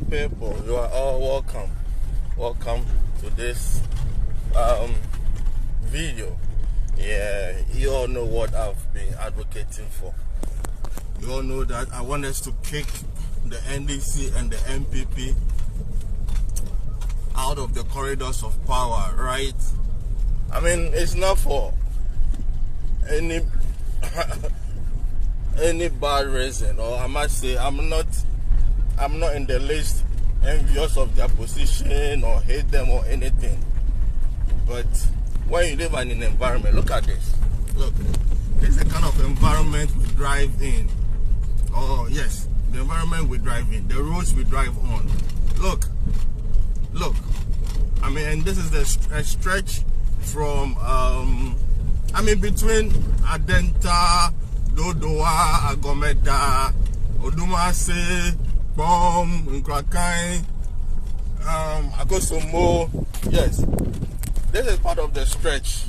people, you are all welcome. Welcome to this video. Yeah, you all know what I've been advocating for. You all know that I want us to kick the NDC and the MPP out of the corridors of power, right? I mean, it's not for any any bad reason, or I must say I'm not in the least envious of their position or hate them or anything. But when you live in an environment, look at this. Look, this is the kind of environment we drive in. Oh yes, the environment we drive in, the roads we drive on. Look. I mean, and this is the stretch from between Adenta-Dodowa-Kpong, Odumase, Accra-Kumasi, Accra-Kumasi. Yes, this is part of the stretch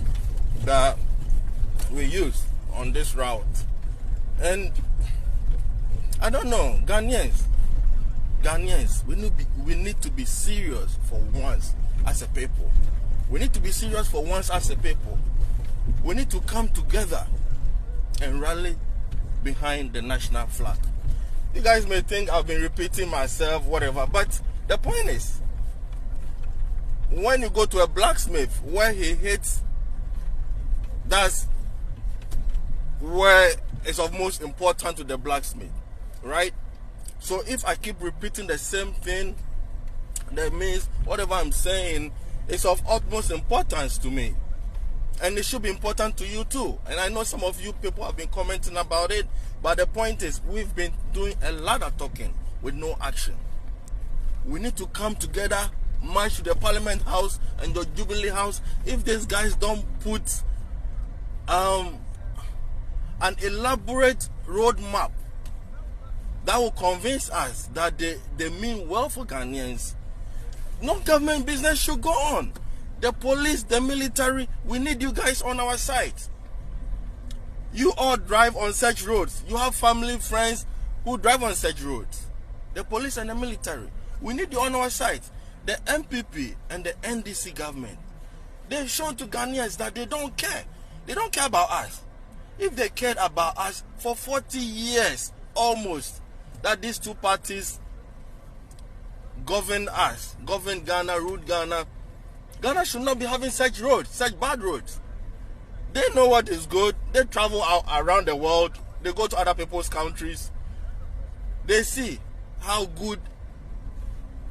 that we use on this route. And I don't know, Ghanaians, we need to be serious for once as a people. We need to be serious for once as a people. We need to come together and rally behind the national flag. You guys may think I've been repeating myself, whatever, but the point is, when you go to a blacksmith where he hits, that's where it's of most important to the blacksmith, right? So if I keep repeating the same thing, that means whatever I'm saying is of utmost importance to me. And it should be important to you too. And I know some of you people have been commenting about it, but the point is, we've been doing a lot of talking with no action. We need to come together, march to the Parliament House and the Jubilee House. If these guys don't put an elaborate roadmap that will convince us that they mean well for Ghanaians, no government business should go on. The police, the military, we need you guys on our side. You all drive on such roads. You have family, friends who drive on such roads. The police and the military, we need you on our side. The MPP and the NDC government, they've shown to Ghanaians that they don't care. They don't care about us. If they cared about us for 40 years almost, that these two parties govern us, govern Ghana, rule Ghana, Ghana should not be having such roads, such bad roads. They know what is good. They travel out around the world. They go to other people's countries. They see how good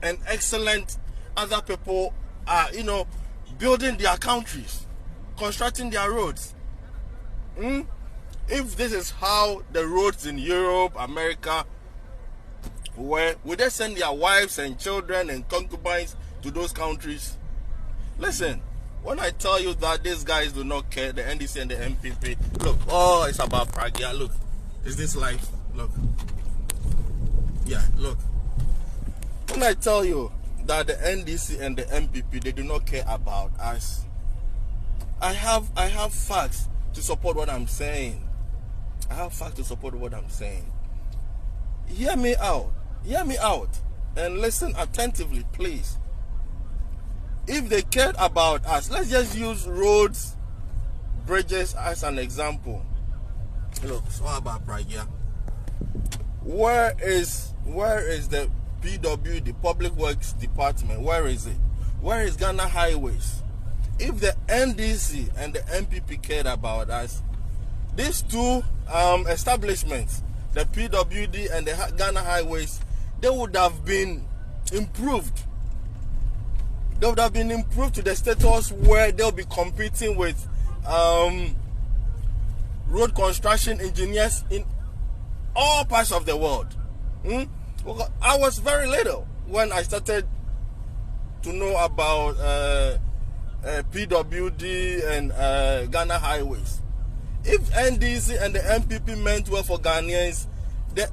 and excellent other people are, building their countries, constructing their roads. If this is how the roads in Europe, America were, would they send their wives and children and concubines to those countries? Listen, when I tell you that these guys do not care, the NDC and the MPP, look, oh, it's about Pragia. Look, is this life? Look. Yeah, look. When I tell you that the NDC and the MPP, they do not care about us, I have facts to support what I'm saying. I have facts to support what I'm saying. Hear me out, and listen attentively, please. If they cared about us, let's just use roads, bridges as an example. Look, so about Pragia. Where is the PW, the Public Works Department? Where is it? Where is Ghana Highways? If the NDC and the MPP cared about us, these two establishments, the PWD and the Ghana Highways, they would have been improved. They would have been improved to the status where they'll be competing with road construction engineers in all parts of the world. I was very little when I started to know about PWD and Ghana Highways. If NDC and the MPP meant well for Ghanaians, the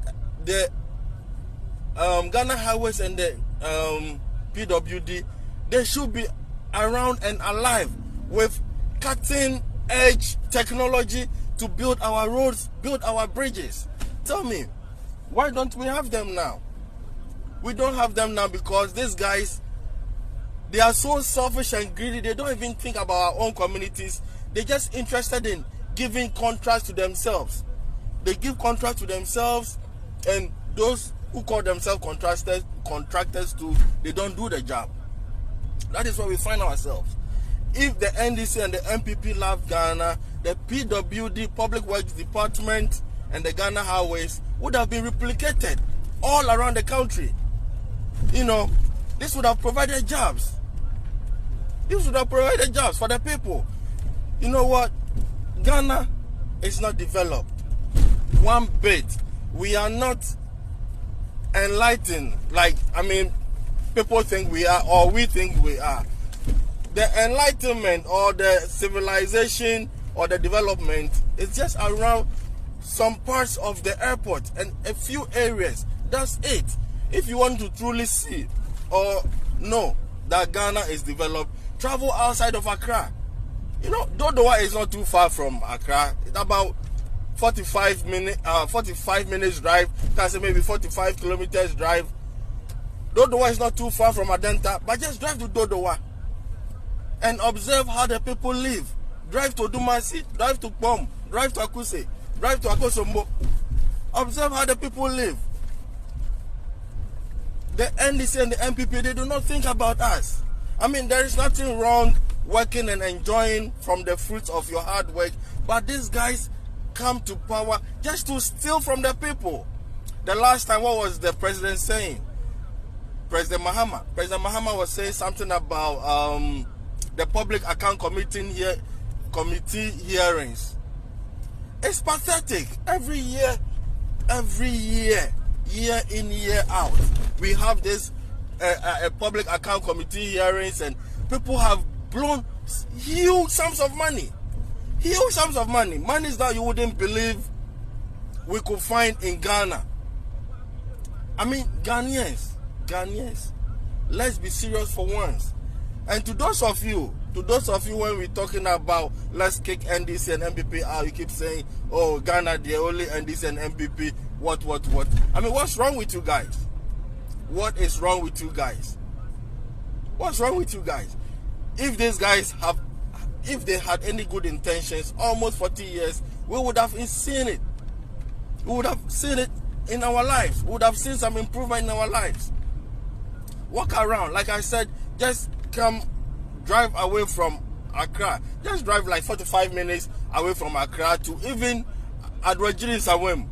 Ghana Highways and the PWD, they should be around and alive with cutting-edge technology to build our roads, build our bridges. Tell me, why don't we have them now? We don't have them now because these guys, they are so selfish and greedy. They don't even think about our own communities. They're just interested in giving contracts to themselves. They give contracts to themselves, and those who call themselves contractors too, they don't do the job. That is where we find ourselves. If the NDC and the MPP love Ghana, the PWD, Public Works Department, and the Ghana Highways would have been replicated all around the country. You know, this would have provided jobs. This would have provided jobs for the people. You know what? Ghana is not developed one bit. We are not enlightened like, people think we are, or we think we are. The enlightenment or the civilization or the development is just around some parts of the airport and a few areas. That's it. If you want to truly see or know that Ghana is developed, travel outside of Accra. You know, Dodowa is not too far from Accra. It's about 45 minutes drive. Can say maybe 45 kilometers drive. Dodowa is not too far from Adenta, but just drive to Dodowa and observe how the people live. Drive to Dumasi, drive to Kpong, drive to Akuse, drive to Akosombo. Observe how the people live. The NDC and the MPP, they do not think about us. There is nothing wrong working and enjoying from the fruits of your hard work, but these guys come to power just to steal from the people. The last time, what was the president saying? President Mahama was saying something about the Public Account Committee hearings. It's pathetic. Every year, year in, year out, we have this Public Account Committee hearings, and people have blown huge sums of money. Huge sums of money. Monies that you wouldn't believe we could find in Ghana. Ghanaians, let's be serious for once. And to those of you when we're talking about let's kick NDC and MPP out, you keep saying, oh, Ghana, the only NDC and MPP, what? What's wrong with you guys? What is wrong with you guys? What's wrong with you guys? If these guys if they had any good intentions, almost 40 years, we would have seen it. We would have seen it in our lives. We would have seen some improvement in our lives. Walk around, like I said, just come drive away from Accra. Just drive like 45 minutes away from Accra to even Adwajiri Sawem.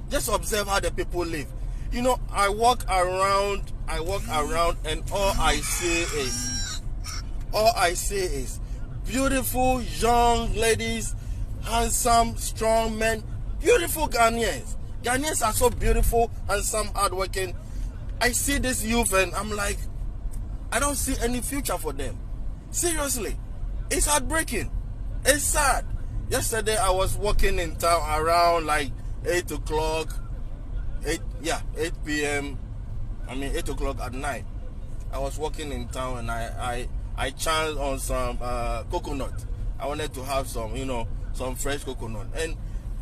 Just observe how the people live. You know, I walk around, and all I see is beautiful young ladies, handsome, strong men, beautiful Ghanaians. Ghanaians are so beautiful, handsome, hardworking. I see this youth and I'm like, I don't see any future for them. Seriously, it's heartbreaking. It's sad. Yesterday I was walking in town around like 8 o'clock, 8 p.m. 8 o'clock at night. I was walking in town and I chanced on some coconut. I wanted to have some, some fresh coconut. And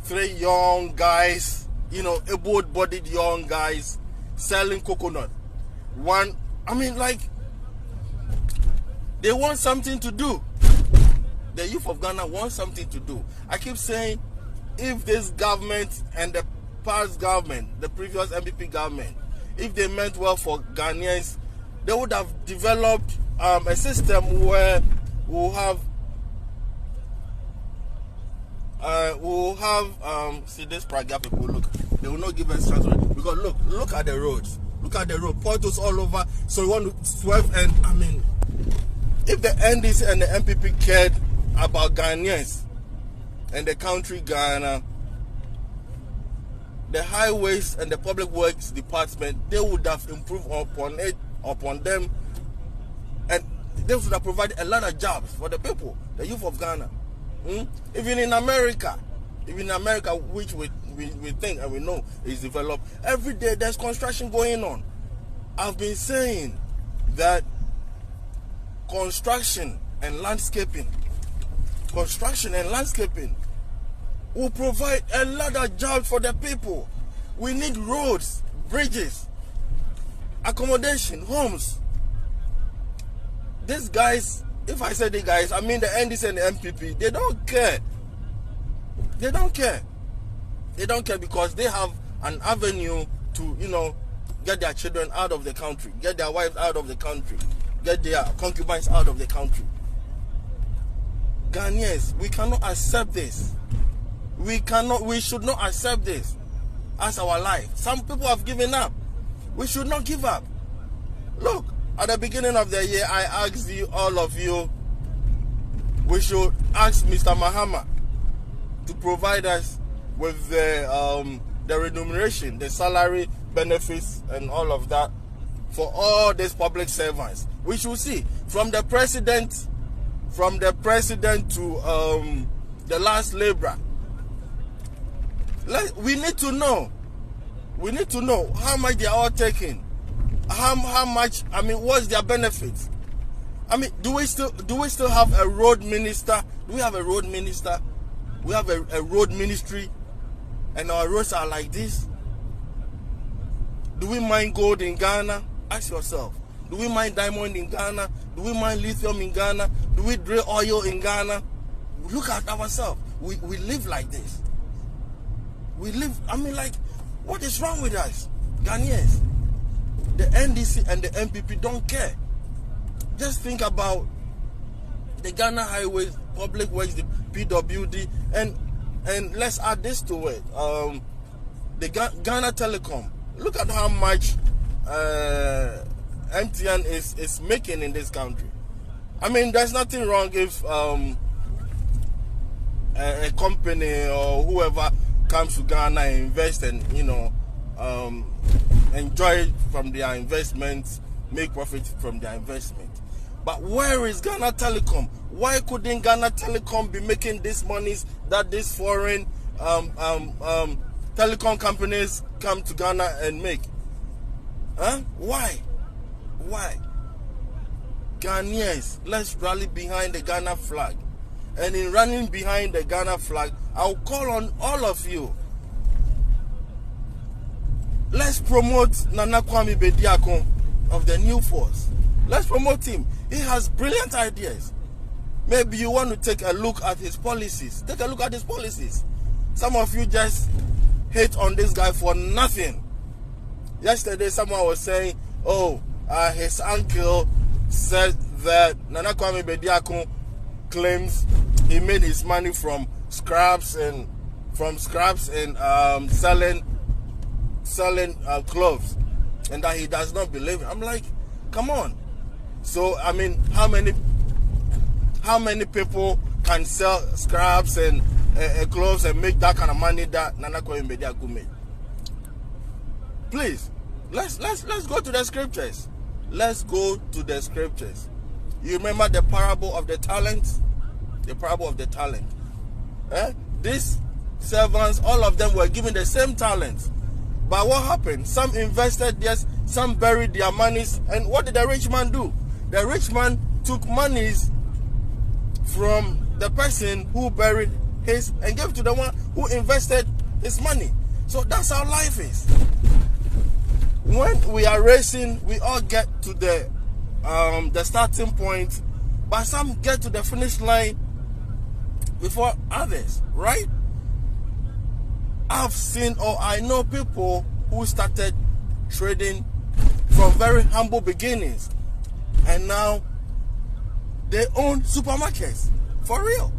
3 young guys, able-bodied young guys selling coconut. They want something to do. The youth of Ghana want something to do. I keep saying, if this government and the past government, the previous MPP government, if they meant well for Ghanaians, they would have developed a system where we'll have see this Praga people, look, they will not give us transport because look at the roads. Look at the road, portals all over. So you want to swerve, and if the NDC and the MPP cared about Ghanaians and the country Ghana, the highways and the public works department, they would have improved upon them, and they would have provided a lot of jobs for the people, the youth of Ghana. Even in America, which we think and we know is developed, every day there's construction going on. I've been saying that construction and landscaping will provide a lot of jobs for the people. We need roads, bridges. accommodation, homes. These guys, if I say the guys, I mean the NDC and the MPP, they don't care. They don't care. They don't care because they have an avenue to, you know, get their children out of the country, get their wives out of the country, get their concubines out of the country. Ghanaians, we cannot accept this. We should not accept this as our life. Some people have given up. We should not give up. Look, at the beginning of the year, I asked you, all of you, we should ask Mr. Mahama to provide us with the remuneration, the salary, benefits, and all of that for all these public servants. We should see from the president to the last laborer. We need to know. We need to know how much they are all taking. How much? I mean, what's their benefits? I mean, do we still have a road minister? Do we have a road minister? We have a road ministry, and our roads are like this. Do we mine gold in Ghana? Ask yourself. Do we mine diamond in Ghana? Do we mine lithium in Ghana? Do we drill oil in Ghana? Look at ourselves. We live like this. We live, I mean, like, what is wrong with us? Ghanaians. The NDC and the MPP don't care. Just think about the Ghana Highways, Public Works, the PWD, and let's add this to it. The Ghana Telecom. Look at how much MTN is making in this country. I mean, there's nothing wrong if a company or whoever comes to Ghana and invest and, you know, enjoy from their investments, make profit from their investment. But where is Ghana Telecom? Why couldn't Ghana Telecom be making these monies that these foreign telecom companies come to Ghana and make? Huh? Why? Why? Ghanaians, let's rally behind the Ghana flag. And in running behind the Ghana flag, I'll call on all of you. Let's promote Nana Kwame Bediako of the New Force. Let's promote him. He has brilliant ideas. Maybe you want to take a look at his policies. Take a look at his policies. Some of you just hate on this guy for nothing. Yesterday, someone was saying, oh, his uncle said that Nana Kwame Bediako claims he made his money from scraps and selling clothes, and that he does not believe it. I'm like, come on. So I mean, how many people can sell scraps and clothes and make that kind of money that Nana Kwame Bediako made? Please, let's go to the scriptures. Let's go to the scriptures. You remember the parable of the talents? The parable of the talent. These servants, all of them were given the same talents. But what happened? Some invested theirs, some buried their monies. And what did the rich man do? The rich man took monies from the person who buried his and gave to the one who invested his money. So that's how life is. When we are racing, we all get to the starting point, but some get to the finish line before others, right? I've seen, or I know people who started trading from very humble beginnings, and now they own supermarkets, for real.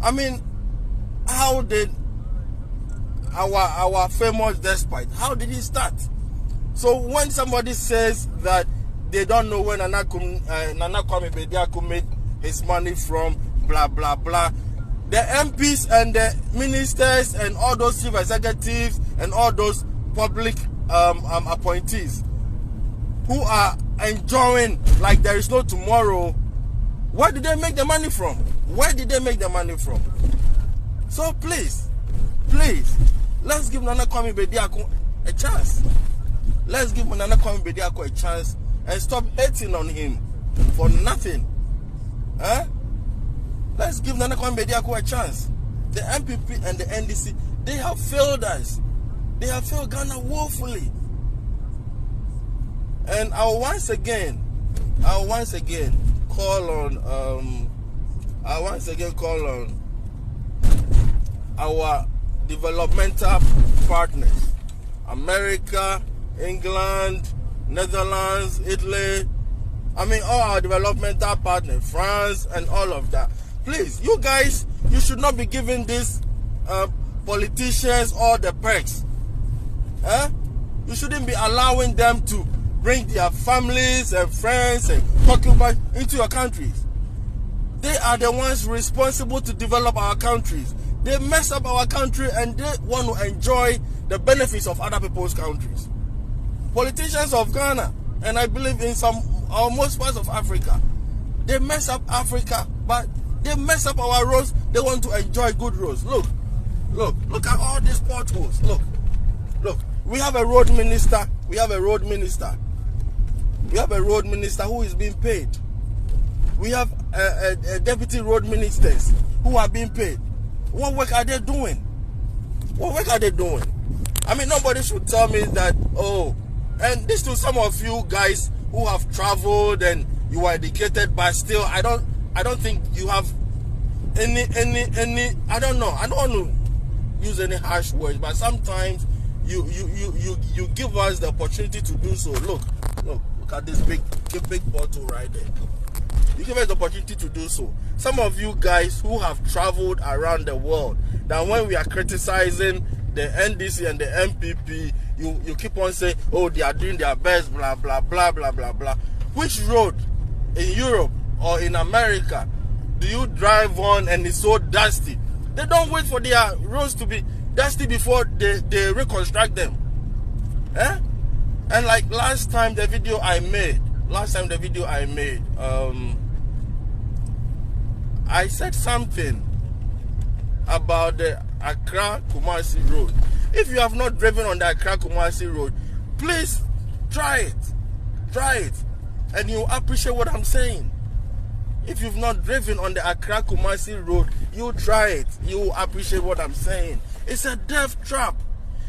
I mean, how did our famous despot, how did he start? So when somebody says that they don't know when Nana Kwame Bediako made his money from blah blah blah, the MPs and the ministers and all those chief executives and all those public appointees who are enjoying like there is no tomorrow, where did they make the money from? Where did they make the money from? So please, let's give Nana Kwame Bediako a chance. Let's give Nana Kwame Bediako a chance and stop hating on him for nothing. Let's give Nana Kwame Bediako a chance. The MPP and the NDC, they have failed us. They have failed Ghana woefully. And I'll once again call on our developmental partners, America, England, Netherlands, Italy. I mean, all our developmental partners, France, and all of that. Please, you guys, you should not be giving these politicians all the perks. You shouldn't be allowing them to bring their families and friends and concubines into your countries. They are the ones responsible to develop our countries. They mess up our country and they want to enjoy the benefits of other people's countries. Politicians of Ghana, and I believe in most parts of Africa, they mess up Africa, but they mess up our roads. They want to enjoy good roads. Look at all these potholes. Look. We have a road minister. We have a road minister who is being paid. We have a deputy road ministers who are being paid. What work are they doing? I mean, nobody should tell me that, and this to some of you guys who have traveled and you are educated, but still, I don't think you have any, I don't know. I don't want to use any harsh words, but sometimes you give us the opportunity to do so. Look at this big bottle right there. You give us the opportunity to do so. Some of you guys who have traveled around the world, that when we are criticizing the NDC and the MPP, you keep on saying, they are doing their best, blah, blah, blah, blah, blah, blah. Which road in Europe or in America do you drive on and it's so dusty? They don't wait for their roads to be dusty before they reconstruct them. And like last time the video I made, I said something about the Accra-Kumasi road. If you have not driven on the Accra-Kumasi road, please try it, and you appreciate what I'm saying. If you've not driven on the Accra-Kumasi road, you try it, you appreciate what I'm saying. It's a death trap.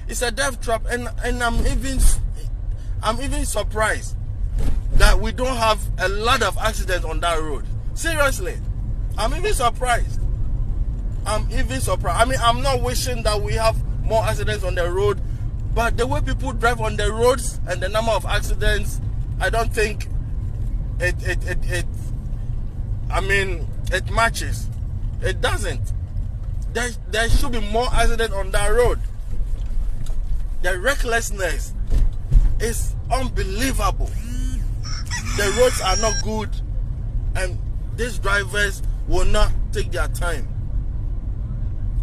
And I'm even surprised that we don't have a lot of accidents on that road. Seriously, I'm even surprised. I mean, I'm not wishing that we have more accidents on the road, but the way people drive on the roads and the number of accidents, I don't think it matches. It doesn't. There should be more accidents on that road. The recklessness is unbelievable. The roads are not good, and these drivers will not take their time.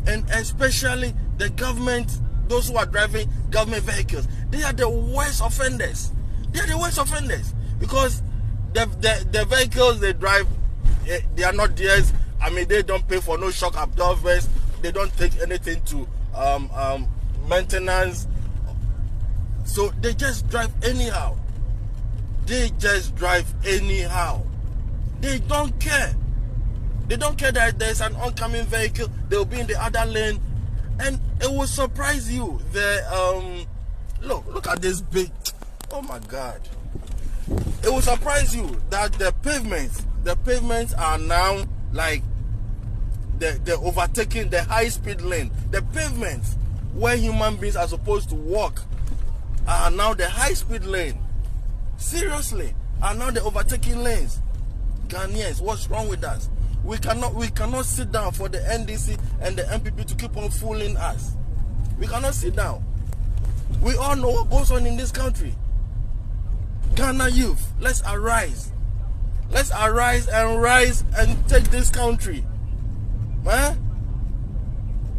And especially the government, those who are driving government vehicles, they are the worst offenders. Because the vehicles they drive, they are not theirs. I mean, they don't pay for no shock absorbers. They don't take anything to maintenance. So they just drive anyhow. They don't care. They don't care that there's an oncoming vehicle. They'll be in the other lane, and it will surprise you. Look at this big. Oh my God! It will surprise you that the pavements are now like the overtaking the high-speed lane. The pavements where human beings are supposed to walk are now the high-speed lane. Seriously, are now the overtaking lanes. Ghanaians, what's wrong with us? We cannot sit down for the NDC and the MPP to keep on fooling us. We cannot sit down. We all know what goes on in this country. Ghana youth, let's arise. Let's arise and take this country.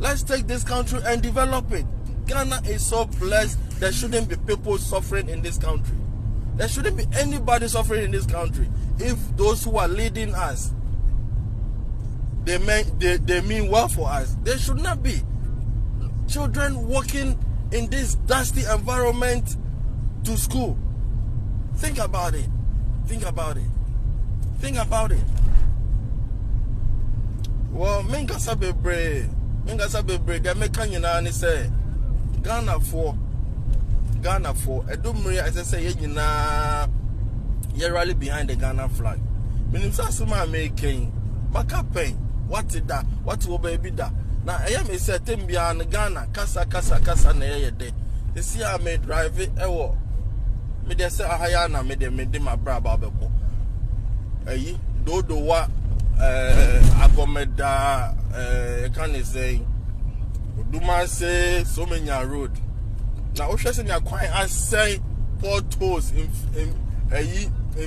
Let's take this country and develop it. Ghana is so blessed. There shouldn't be people suffering in this country. There shouldn't be anybody suffering in this country. If those who are leading us, they mean well for us, there should not be children walking in this dusty environment to school. Think about it. Well, Mingasa Bebre, they make Ghana for Ghana for Edumri, as I say, you're rally behind the Ghana flag. Minister Suma making Makapen, what is that? What will baby that? Now I am a certain beyond Ghana, Kasa, na day. You see, I may drive it, me de say Ahayana, me de my braba bebo. Dodowa, Agomeda, can say, Duma say, so many road. Now, Oshas in quite as say portholes in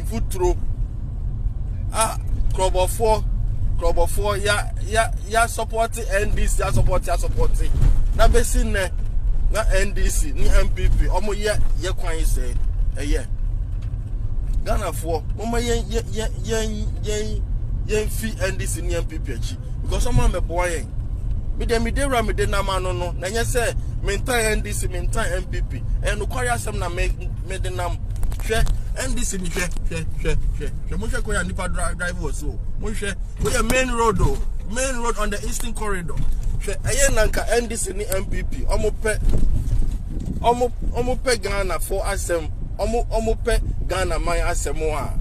foot through. Club 4, ya supporting NDC, ya supporting. Na besin ne, na NDC, ni MPP. Omo ye kwan say, Ghana 4, omo ye fi NDC ni MPP achi. Because someone me boy me de na mano no. Na nye say maintain NDC, maintain MPP. And no kwari asem na me de nam. NDC ni hwe mo hwe ko ya nipa drive was so mo hwe ko ya main road on the eastern corridor hwe aye nanka NDC ni MPP omo pe Ghana for asem omo pe Ghana man asem a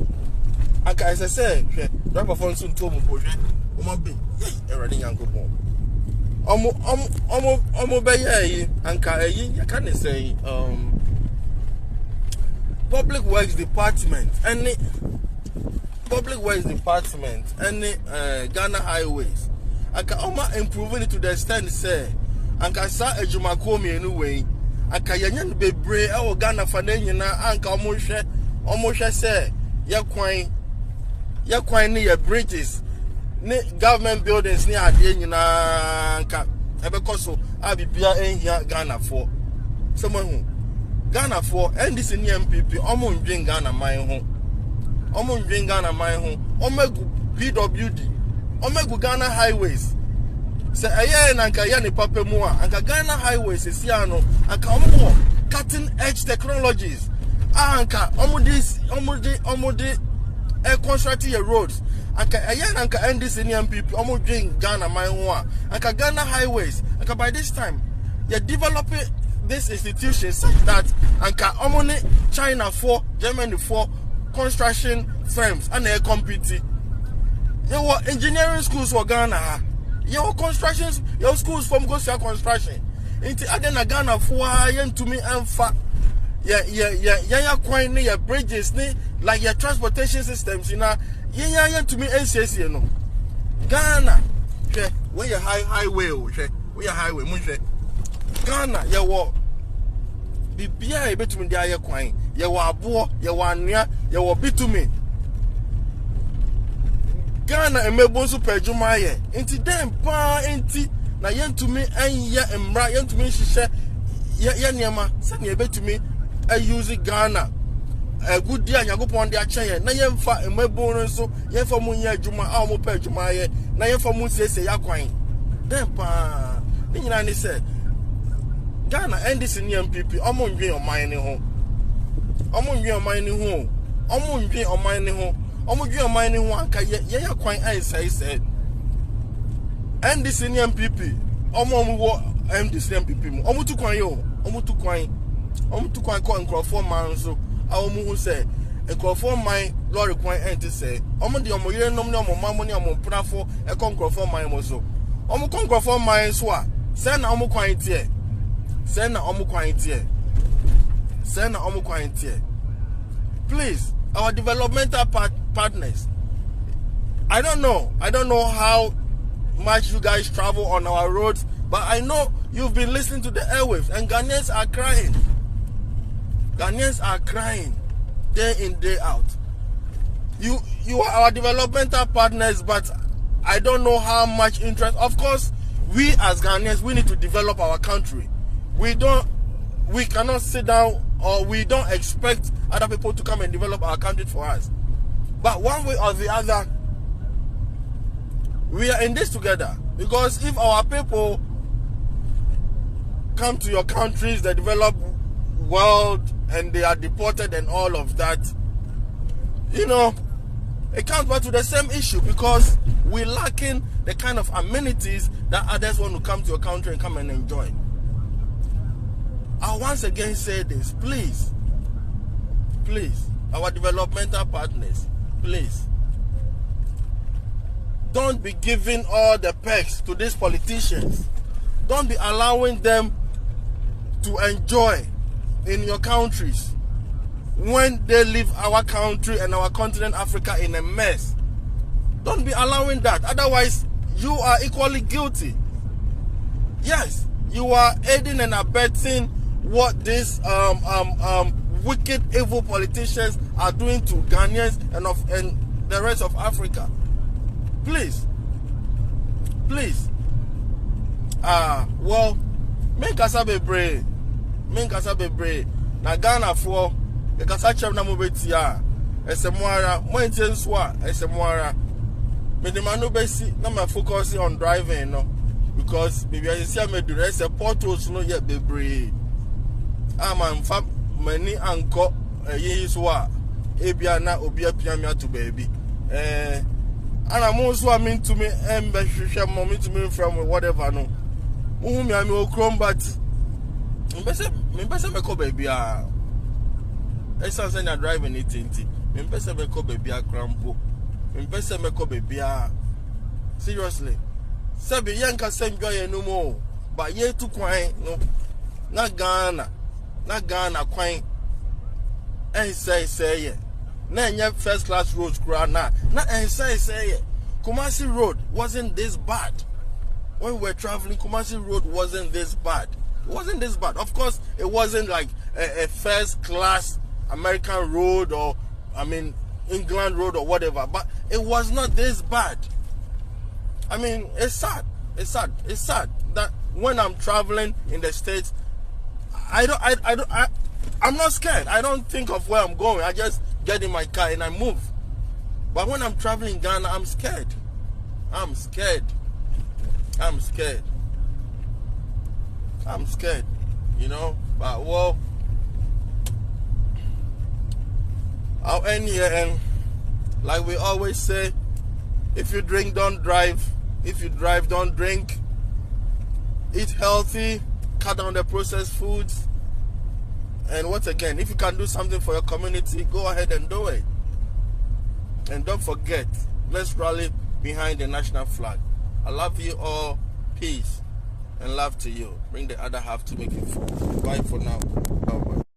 aka ese say hwe driver for nso nto mo bo hwe omo be erade yankopon omo be ye anka ayi ya kan say Public Works Department, any Ghana highways. I can improving it to the extent say, I can start a Jumakomi anyway. I can be brave our Ghana for then and almost say, you're quite near bridges, government buildings near Adena, because I'll be here Ghana for someone who. Ghana for NDC ni MPP omo ndwen Ghana man ho omegu PWD omegu Ghana highways se aye na nka ya ni papa mu a anka Ghana highways esi ano anka omo cutting edge technologies anka omo de construct your roads anka aye na nka NDC ni MPP omo ndwen Ghana man ho a anka Ghana highways anka by this time you're developing this institution such that anka omone China for Germany for construction firms and they compete. Your engineering schools for Ghana, your constructions, your schools from go to construction. Into again Ghana for to me and fa quite near bridges like your transportation systems to me NCC no. Ghana, where your highway, where your highway, Ghana, you walk. Bibia between the air coin, you were abo, you were near, you were bitumen. Ghana and Mebonso Pejumaye, into them, pa, enti, na yen to me, and ya and bra, yen to me, she said, Yanyama, send me a bit to me, I use Ghana. A good dear, you go upon their chain, na yen fa, and Mebonso, yen for Munya Juma, Almo Pejumaye, na yen for Munse, say, Yaquine. Then, pa, Ninani said, Ghana NDC ni MPP omo ndwen o man ni ho omo ndwen o man ni ho anka ye kwan ai sai NDC ni MPP omo wo NDC MPP mu omo tu kwan ko nkrofo man so a omo hu say nkrofo man lorry kwan enti say omo de omo yere nom ni omo mammo ni omo prafo e ko nkrofo man mo so omo ko nkrofo man so a say na omo kwan tie Send omu quantity. Please, our developmental partners. I don't know how much you guys travel on our roads, but I know you've been listening to the airwaves, and Ghanaians are crying. Ghanaians are crying day in, day out. You are our developmental partners, but I don't know how much interest. Of course, we as Ghanaians, we need to develop our country. We cannot sit down, or we don't expect other people to come and develop our country for us. But one way or the other, we are in this together. Because if our people come to your countries, the developed world, and they are deported and all of that, it comes back to the same issue, because we're lacking the kind of amenities that others want to come to your country and come and enjoy. I once again say this, please, our developmental partners, please, don't be giving all the perks to these politicians. Don't be allowing them to enjoy in your countries when they leave our country and our continent Africa in a mess. Don't be allowing that. Otherwise, you are equally guilty. Yes, you are aiding and abetting what these wicked, evil politicians are doing to Ghanaians and the rest of Africa. Please. Well, men kasa bebre. Na Ghana for the kasa chem na mobetia. Esemwara, mo ntenswa, esemwara. Me de manu besi na me focus on driving no, because maybe I see me do rest portals no yet bebre. Man fa mani anko yiswa ebia na obi apiamia to baby. And I'm also mean to me mommy to me from whatever no. Me am okrom but me me call baby ah. Esa say na driving it inti. Me me call baby a crampo. Me call baby ah. Seriously. Sabi yanka senjoy no more. But ye to kwan no. Na Ghana kwan. Say na first class roads na say Kumasi Road wasn't this bad. When we were traveling, Kumasi Road wasn't this bad. It wasn't this bad. Of course, it wasn't like a first class American road or England road or whatever, but it was not this bad. I mean, it's sad that when I'm traveling in the States, I'm not scared. I don't think of where I'm going. I just get in my car and I move. But when I'm traveling in Ghana, I'm scared. You know. But well, I'll end here, and like we always say, if you drink, don't drive. If you drive, don't drink. Eat healthy. Cut down the processed foods. And once again, if you can do something for your community, go ahead and do it. And don't forget, let's rally behind the national flag. I love you all. Peace and love to you. Bring the other half to make it full. Bye for now. Bye-bye.